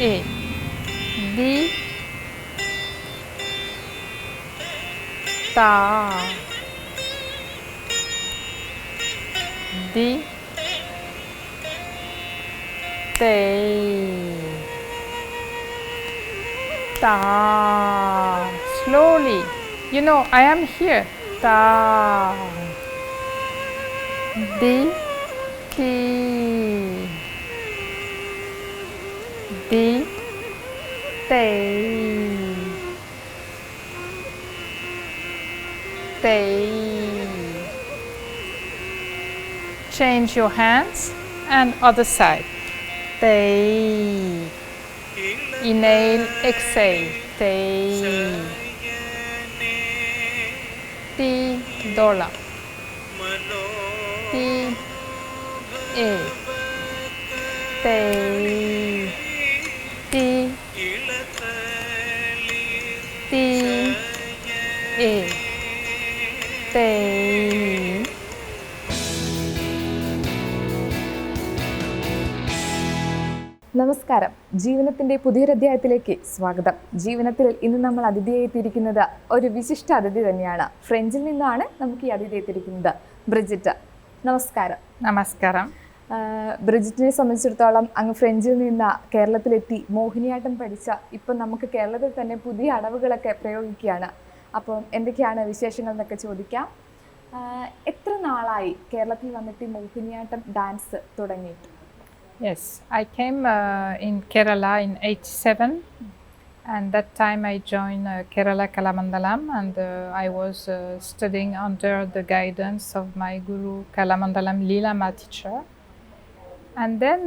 A. Di. Ta. Di. Te. Ta. Slowly. You know, I am here. Ta. Di. Ti. Di. Te. Te. Change your hands and other side. Te. Inhale, exhale. Te. Ti. Dola. Ti. E. Te. Ti. Ti. E. Te. നമസ്കാരം. ജീവനത്തിൻ്റെ പുതിയൊരധ്യായത്തിലേക്ക് സ്വാഗതം. ജീവനത്തിൽ ഇന്ന് നമ്മൾ അതിഥിയായി എത്തിയിരിക്കുന്നത് ഒരു വിശിഷ്ട അതിഥി തന്നെയാണ്. ഫ്രഞ്ചിൽ നിന്നാണ് നമുക്ക് ഈ അതിഥി എത്തിയിരിക്കുന്നത്. ബ്രിജിറ്റ്, നമസ്കാരം. നമസ്കാരം. ബ്രിജിറ്റിനെ സംബന്ധിച്ചിടത്തോളം അങ്ങ് ഫ്രഞ്ചിൽ നിന്ന് കേരളത്തിലെത്തി മോഹിനിയാട്ടം പഠിച്ച ഇപ്പം നമുക്ക് കേരളത്തിൽ തന്നെ പുതിയ അടവുകളൊക്കെ പ്രയോഗിക്കുകയാണ്. അപ്പം എന്തൊക്കെയാണ് വിശേഷങ്ങൾ എന്നൊക്കെ ചോദിക്കാം. എത്ര നാളായി കേരളത്തിൽ വന്നിട്ട് മോഹിനിയാട്ടം ഡാൻസ് തുടങ്ങിയിട്ട്? Yes, I came in Kerala in 87, and that time I joined Kerala Kalamandalam, and I was studying under the guidance of my guru Kalamandalam Leela teacher. And then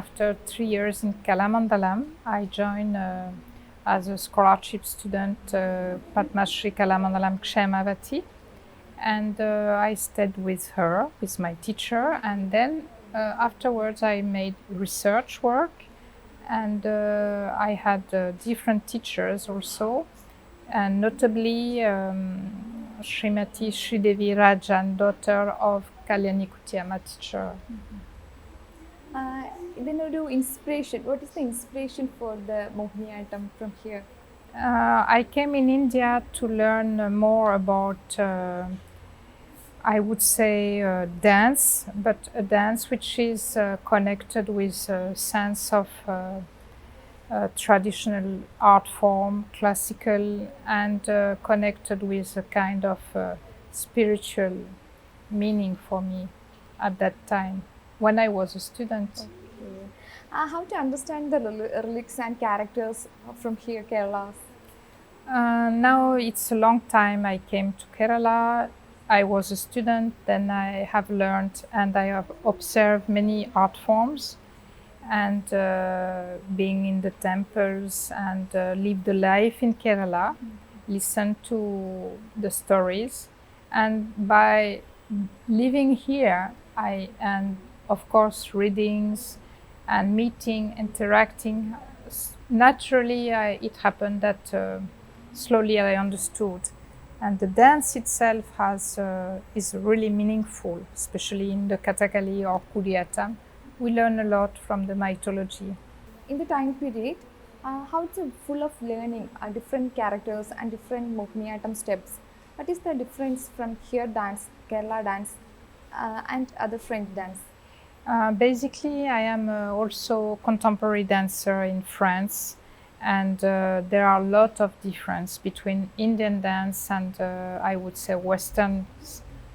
after 3 years in Kalamandalam, I joined as a scholarship student Padma Shri Kalamandalam Kshemavati, and I stayed with her, with my teacher, and then afterwards I made research work, and I had different teachers also, and notably Srimati Sridevi Rajan, daughter of Kalyani Kutiyama teacher. ഇതിനൊരു inspiration, what is the inspiration for the Mohiniyattam from here? I came in India to learn more about I would say dance, but a dance which is connected with a sense of traditional art form, classical, and connected with a kind of spiritual meaning for me at that time when I was a student. Okay. How to understand the lyrics and characters from here, Kerala? Now it's a long time I came to Kerala. I was a student, then I have learned and I have observed many art forms, and being in the temples and live the life in Kerala, listen to the stories, and by living here and of course readings and meeting, interacting, naturally it happened that slowly I understood. And the dance itself is really meaningful, especially in the Kathakali or Mohiniyattam. We learn a lot from the mythology. In the time period, how it's full of learning, different characters and different Mohiniyattam steps. What is the difference from here dance, Kerala dance, and other French dance? Basically, I am also contemporary dancer in France. And there are a lot of difference between Indian dance and I would say Western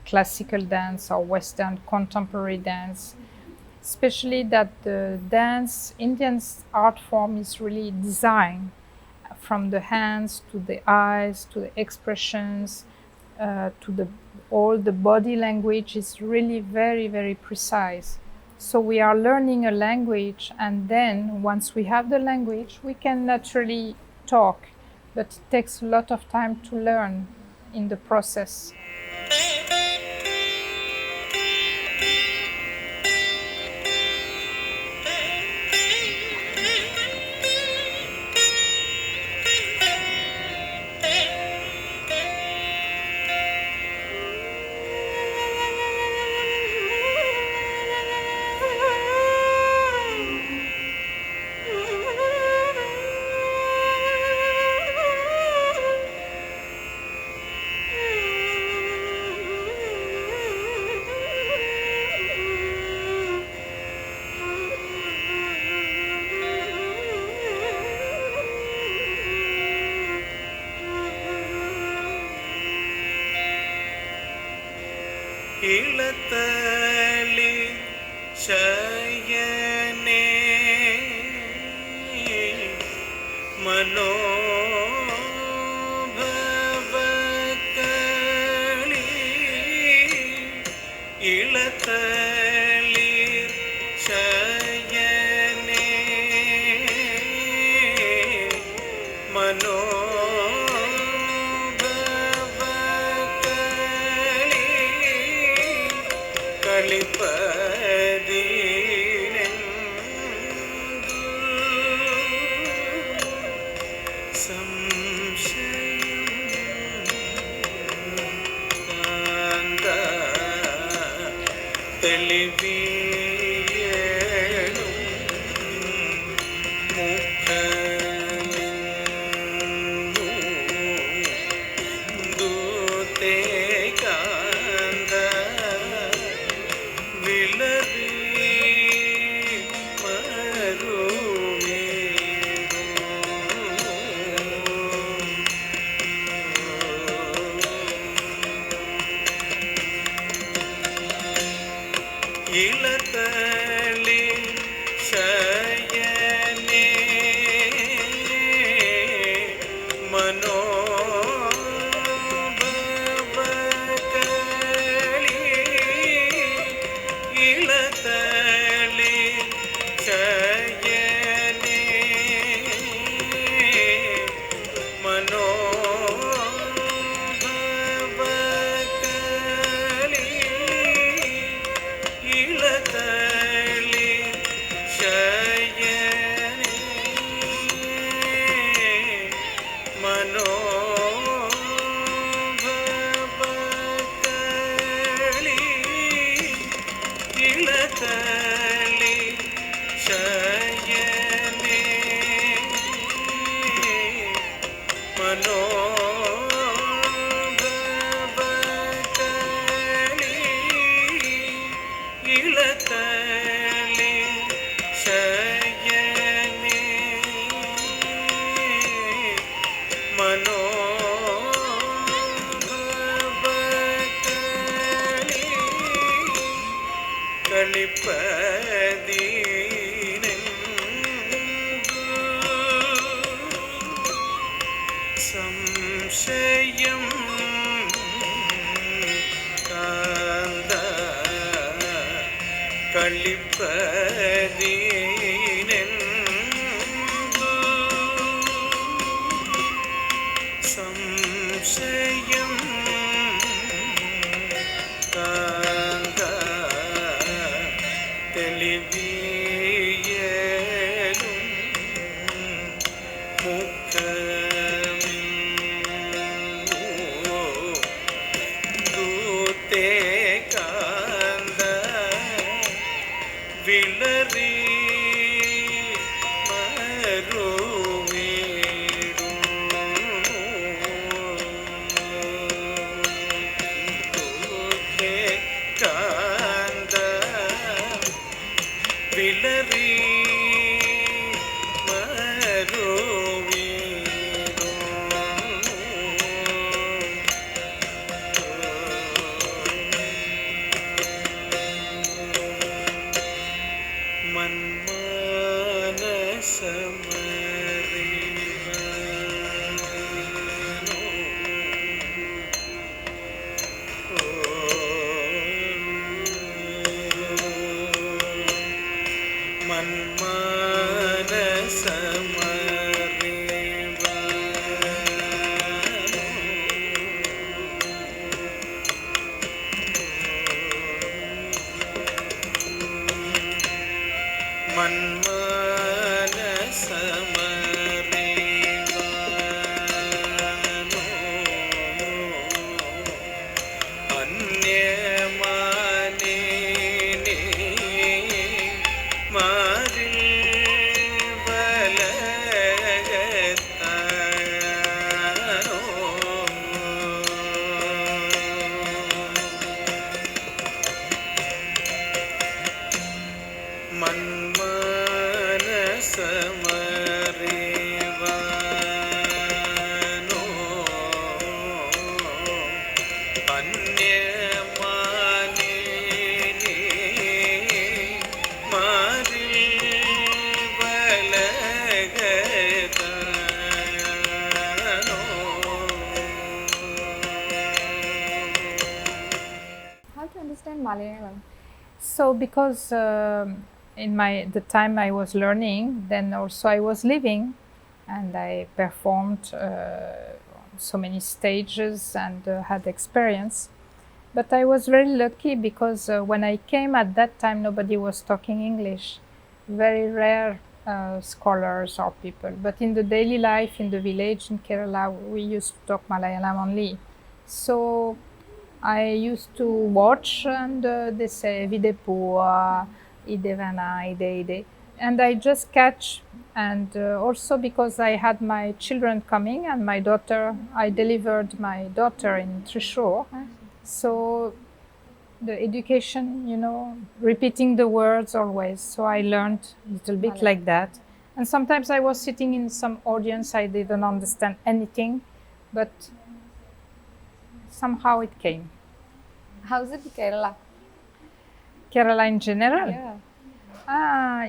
classical dance or Western contemporary dance. Especially that the Indian art form is really designed from the hands to the eyes to the expressions to all the body language is really very, very precise. So we are learning a language, and then once we have the language, we can naturally talk, but it takes a lot of time to learn in the process. ശയനേ മനോഭവകളി ഇളതളിർ ശയനേ മനോഭവകളി കളിപ്പതിനെന്തു സംശയം കാന്ത തെളിവിയേഴും മുഖമിന്നു ദൂതേ കാന്ത വിളറി ഇളതളി ശയനേ മനോഭവകളി ഇളതളി ശയനേ മനോഭവകളി ഇളതളി ശയനേ മനോഭവകളി ഇളതളി ശയനേ മനോഭവകളി ഇളതളി ശയനേ മനോഭവകളി കളിപ്പതിനെന്തു സംശയം കാന്ത കളിപ്പതിനെന്തു സംശയം കാന്ത തെളിവിയേഴും മുഖമിന്നു ദൂതേ കാന്ത വിളറി മരുവീടും ദൂതേ കാന്ത വിളറി മന്മ Malayalam? So because in the time I was learning, then also I was living, and I performed so many stages and had experience. But I was very lucky because when I came at that time, nobody was talking English. Very rare scholars or people. But in the daily life, in the village in Kerala, we used to talk Malayalam only. So I used to watch, and they say "Vide pua, idevana, ide," and I just catch. And also because I had my children coming and my daughter, I delivered my daughter in Thrissur. So the education, repeating the words always. So I learned a little bit like that. And sometimes I was sitting in some audience, I didn't understand anything, but somehow it came. How's it Kerala? Kerala in general? Yeah.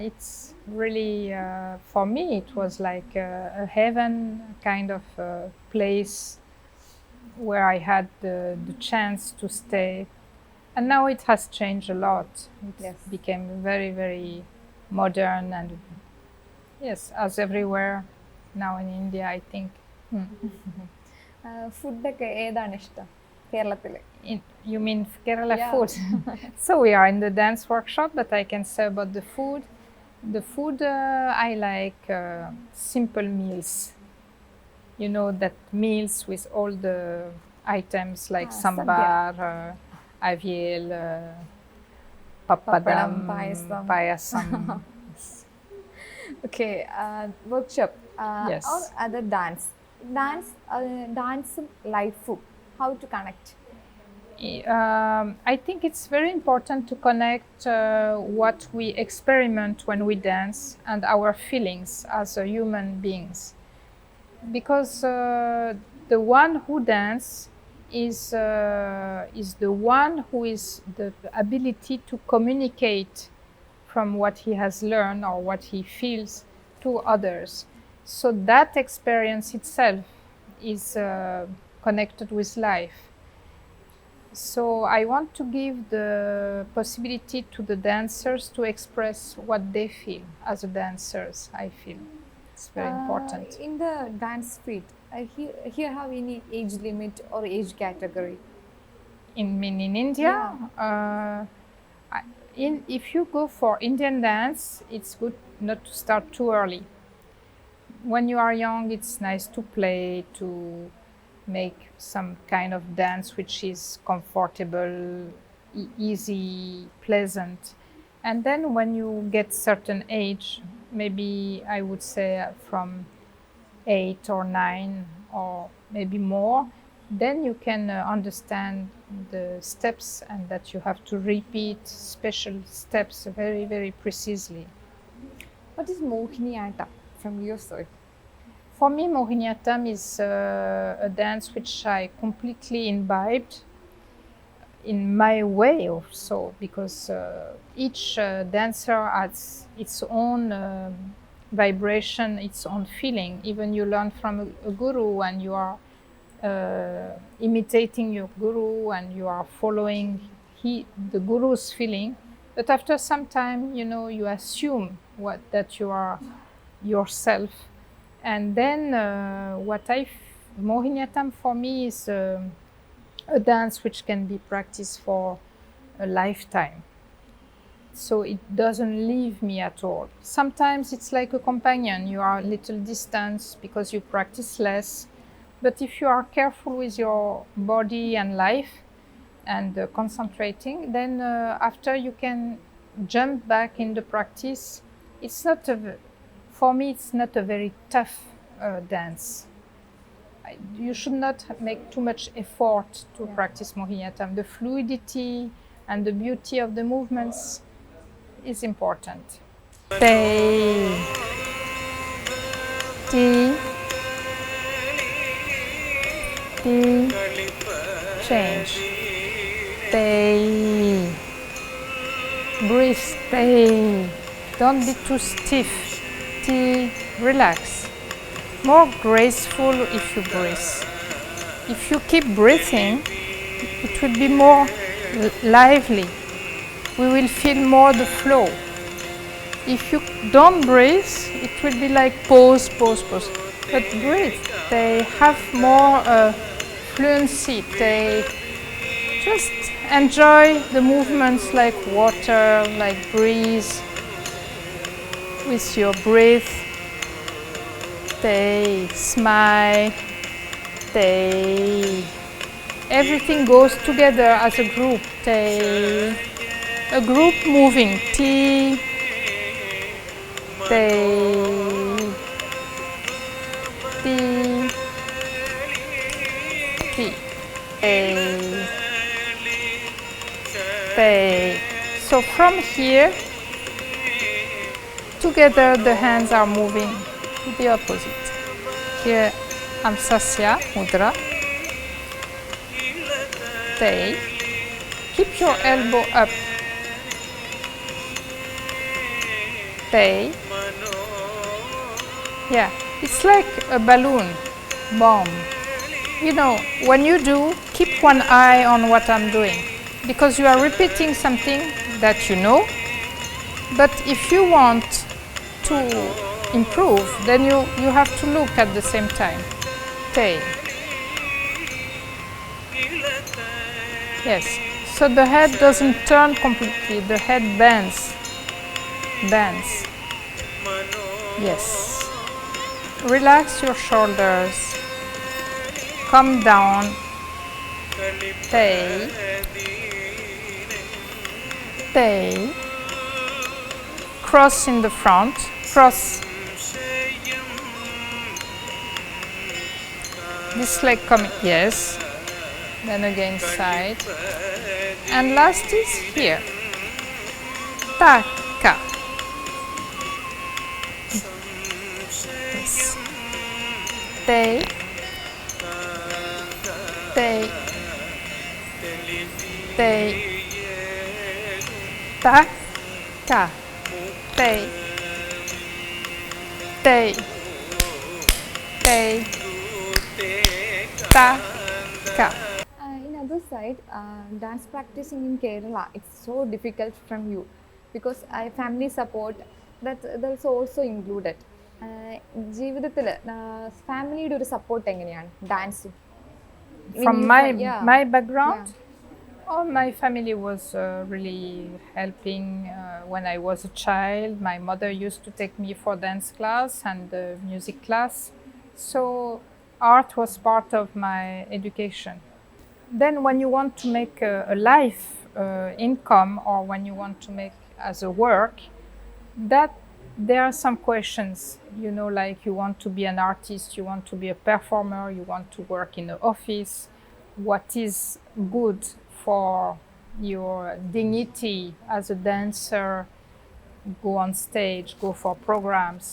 It's really, for me, it was like a heaven kind of place where I had the chance to stay. And now it has changed a lot. It Yes. became very, very modern, and yes, as everywhere now in India, I think. ഫുഡൊക്കെ ഏതാണ് ഇഷ്ടം കേരളത്തിൽ? You mean Kerala Yeah. food? So we are in the dance workshop, but I can say about the food. The food, I like simple meals. That meals with all the items like sambar, avial, papadam, Pappadam, payasam. Okay, workshop. Yes. Or other dance. Dance life, how to connect? I think it's very important to connect what we experiment when we dance and our feelings as human beings. Because the one who dances is the one who is the ability to communicate from what he has learned or what he feels to others. So that experience itself is connected with life. So I want to give the possibility to the dancers to express what they feel as a dancers. I feel it's very important. In the dance field, here have any age limit or age category? In India, if you go for Indian dance, it's good not to start too early. When you are young, it's nice to play, to make some kind of dance which is comfortable, easy, pleasant. And then when you get certain age, maybe I would say from 8 or 9 or maybe more, then you can understand the steps, and that you have to repeat special steps very, very precisely. What is Mohiniyattam from your side? For me, Mohiniyattam is a dance which I completely imbibed in my way also, because each dancer has its own vibration, its own feeling. Even you learn from a guru, and you are imitating your guru, and you are following the guru's feeling. But after some time, you assume that you are yourself. And then Mohiniyattam for me is a dance which can be practiced for a lifetime. So it doesn't leave me at all. Sometimes it's like a companion. You are a little distance because you practice less. But if you are careful with your body and life and concentrating, then after you can jump back in the practice. It's not for me, it's not a very tough dance. You should not make too much effort to practice Mohiniyattam. The fluidity and the beauty of the movements is important. Tay, T, T, change. Tay, breathe, tay. Don't be too stiff. T, relax. More graceful if you breathe. If you keep breathing, it will be more lively. we will feel more the flow. If you don't breathe, it will be like pause, pause, pause. But breathe, they have more fluency. They just enjoy the movements like water, like breeze. With your breath, they smile, they everything goes together as a group. They a group moving. They so from here together the hands are moving to the opposite. Here Amsasya Mudra. Stay. Keep your elbow up. Stay. Yeah, it's like a balloon bomb. You know, when you do, keep one eye on what I'm doing, because you are repeating something that you know, but if you want to improve, then you have to look at the same time. Stay. Yes, so the head doesn't turn completely, the head bends. Bends. Yes. Relax your shoulders. Come down. Stay. Stay. Cross in the front. Cross. This leg coming. Yes. Then again side. And last is here. Taka. Yes. Stay. Stay. Stay. Ta. Stay. Stay. Stay. Ta. Ka. In other side, dance practicing in Kerala, it's so difficult from you because family support that's also included. ജീവിതത്തിൽ ഫാമിലിയുടെ ഒരു support എങ്ങനെയാണ് ഡാൻസിൽ? From my background, all my family was really helping. When I was a child, my mother used to take me for dance class and music class. So art was part of my education. Then when you want to make a life income, or when you want to make as a work, that there are some questions, you know, like you want to be an artist, you want to be a performer, you want to work in an office. What is good for your dignity as a dancer? Go on stage, go for programs.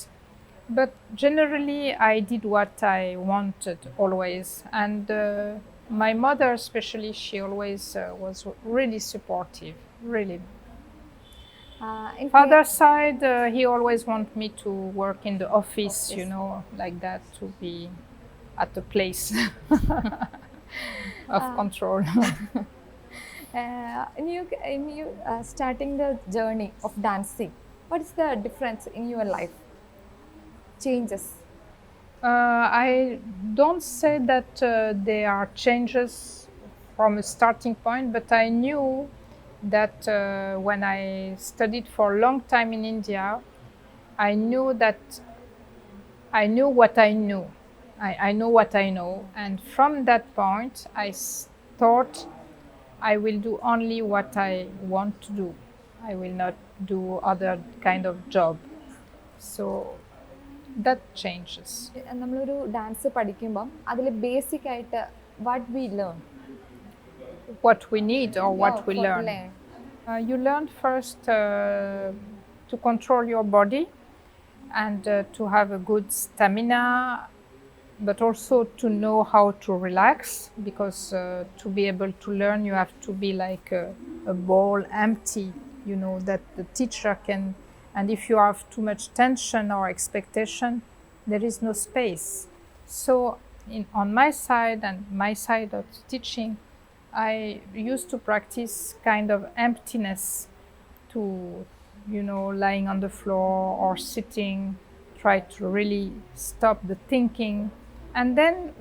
But generally, I did what I wanted always. And my mother especially, she always was really supportive, really. Father side, he always want me to work in the office, you know, like that, to be at the place of control. In you starting the journey of dancing, what is the difference in your life? Changes? I don't say that there are changes from a starting point, but I knew that when I studied for a long time in India, I knew that I knew what I knew. I know what I know. And from that point, I thought I will do only what I want to do. I will not do other kind of job. So that changes. നമ്മളൊരു dance പഠിക്കുമ്പം അതിൽ basic ആയിട്ട് what we learn? What we need or what we learn. You learn first to control your body and to have a good stamina, but also to know how to relax, because to be able to learn you have to be like a bowl empty, you know, that the teacher can, and if you have too much tension or expectation, there is no space. So on my side and my side of teaching, I used to practice kind of emptiness to, lying on the floor or sitting, try to really stop the thinking. And then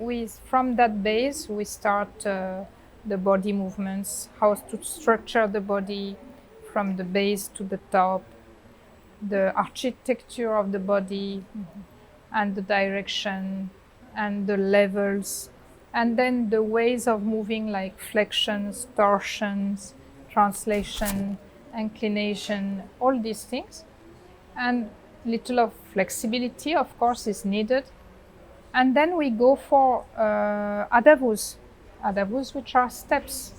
from that base, we start the body movements, how to structure the body from the base to the top, the architecture of the body, and the direction and the levels, and then the ways of moving, like flexions, torsions, translation, inclination, all these things. And little of flexibility, of course, is needed. And then we go for adavus, which are steps.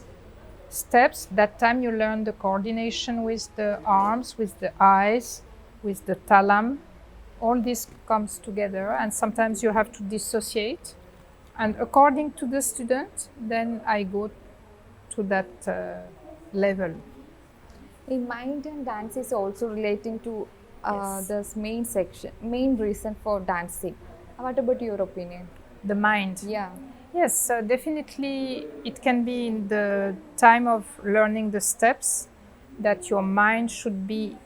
That time you learn the coordination with the arms, with the eyes, with the talam. All this comes together, and sometimes you have to dissociate. And according to the student, then I go to that level. In mind and dance is also relating to this main reason for dancing. What about your opinion? The mind. Yeah. Yes, definitely it can be in the time of learning the steps that your mind should be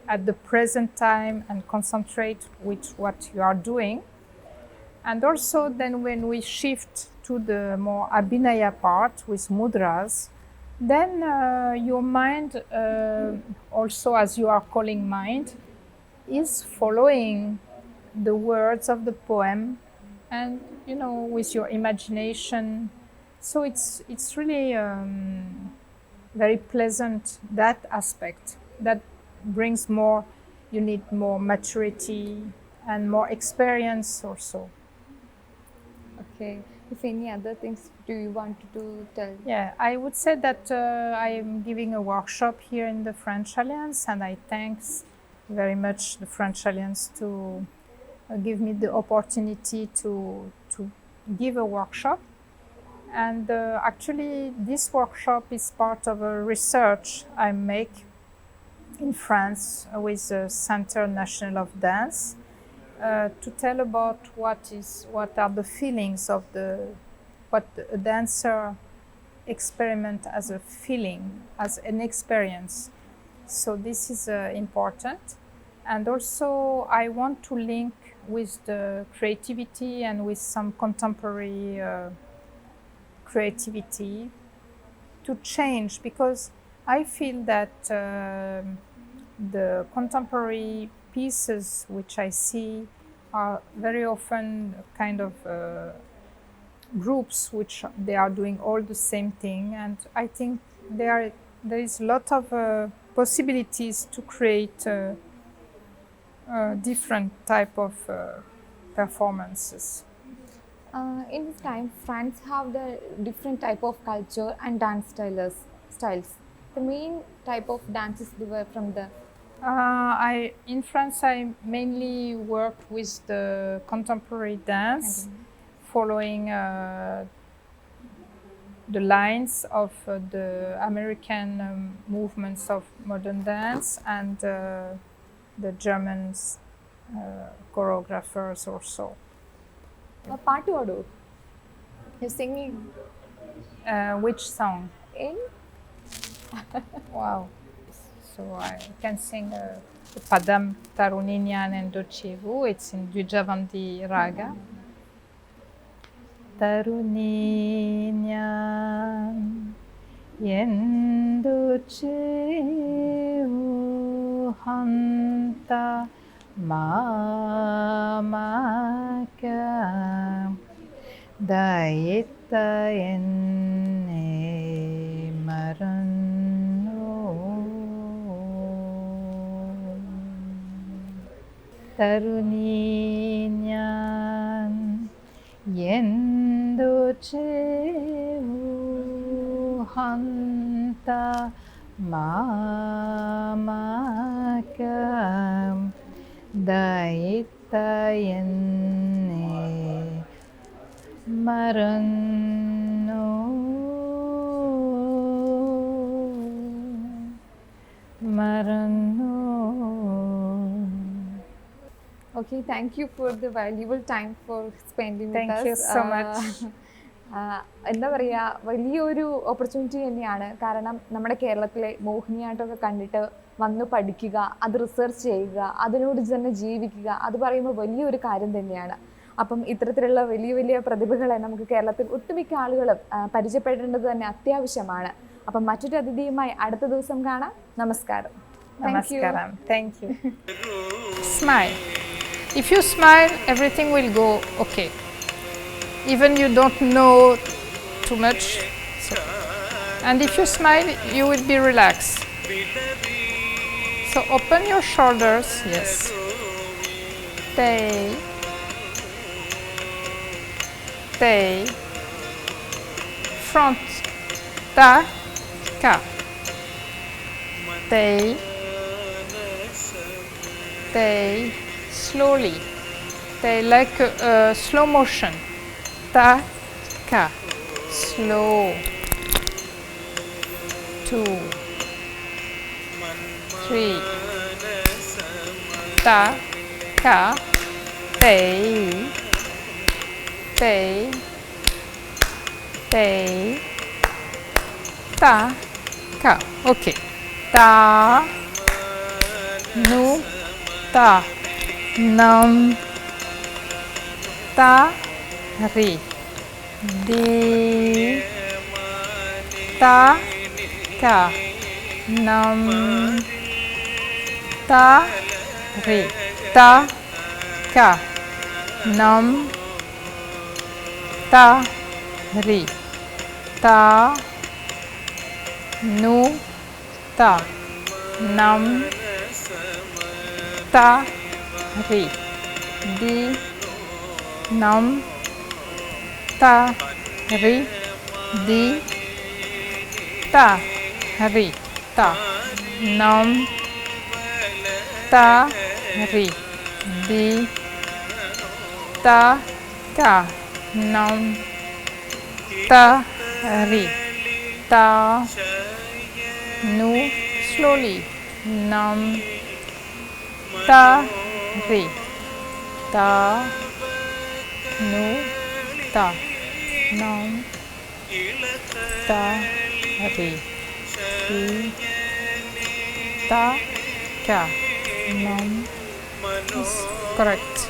at the present time and concentrate with what you are doing. And also then when we shift to the more abhinaya part with mudras, then your mind, also as you are calling mind, is following the words of the poem, and with your imagination. So it's really very pleasant, that aspect. That brings more, you need more maturity and more experience also. Okay. If any other things do you want to tell? Yeah, I would say that I am giving a workshop here in the French Alliance, and I thanks very much the French Alliance to give me the opportunity to give a workshop. And actually this workshop is part of a research I make in France with the Centre National of Dance, to tell about what are the feelings of what a dancer experiment as a feeling, as an experience. So this is important. And also I want to link with the creativity and with some contemporary creativity to change, because I feel that the contemporary pieces which I see are very often kind of groups which they are doing all the same thing, and I think there is a lot of possibilities to create different type of performances. In this time, France have the different type of culture and dance styles. The main type of dances differ from the. In France, I mainly work with the contemporary dance, following the lines of the American movements of modern dance, and the German choreographers also. പാട്ട് പാടൂ? You singing? Which song? In? Wow. So I can sing Padam Taruninyan and Dochevu. It's in Dujavandi Raga. Taruninyan Yendochevu Hanta Mamaka Daita Enne Maranno Taruninyan Yendochevu Hanta Mamaka Daita Enne Maranno. Okay, thank you for the valuable time for spending with us. Thank you so much. എന്താ പറയുക, വലിയൊരു opportunity തന്നെയാണ്. കാരണം നമ്മുടെ കേരളത്തിലെ മോഹിനിയാട്ടമൊക്കെ കണ്ടിട്ട് വന്ന് പഠിക്കുക, അത് റിസർച്ച് ചെയ്യുക, അതിനോട് തന്നെ ജീവിക്കുക, അത് പറയുമ്പോൾ വലിയൊരു കാര്യം തന്നെയാണ്. അപ്പം ഇത്തരത്തിലുള്ള വലിയ വലിയ പ്രതിഭകളെ നമുക്ക് കേരളത്തിൽ ഒട്ടുമിക്ക ആളുകളും പരിചയപ്പെടേണ്ടത് തന്നെ അത്യാവശ്യമാണ്. അപ്പം മറ്റൊരു അതിഥിയുമായി അടുത്ത ദിവസം കാണാം. നമസ്കാരം. Namaskaram. Thank you. Smile. If you smile, everything will go okay. Even you don't know too much. So. And if you smile, you will be relaxed. So open your shoulders. Yes. Stay. Stay. Front. Ta. Ka. Stay. Stay. Slowly. Stay like slow motion. Ta. Ka. Slow. 2, 3. Ta. Ka. Stay. Stay. Stay. Ta. Ka. Okay. Ta. Nu. Ta. Nam. Ta. Ri. Di. Ta. Ka. Nam. Ta. Ri. Ta. Ka. Nam. Ta. Ri. Ta. Nu. Ta. Nam. Ta. Ri. Di. Nam. Ta. Ri. Di. Ta. Ri. Ta. Nam. Ta. Ri. Di. Ta. Ka. Nam. Ta. Ri. Ta. Nu. Slowly. Nam. Ta. Ri. Ta. Nu. Ta. Nam. Ta. Ri. Di. Ta. Ka. Nam. Correct.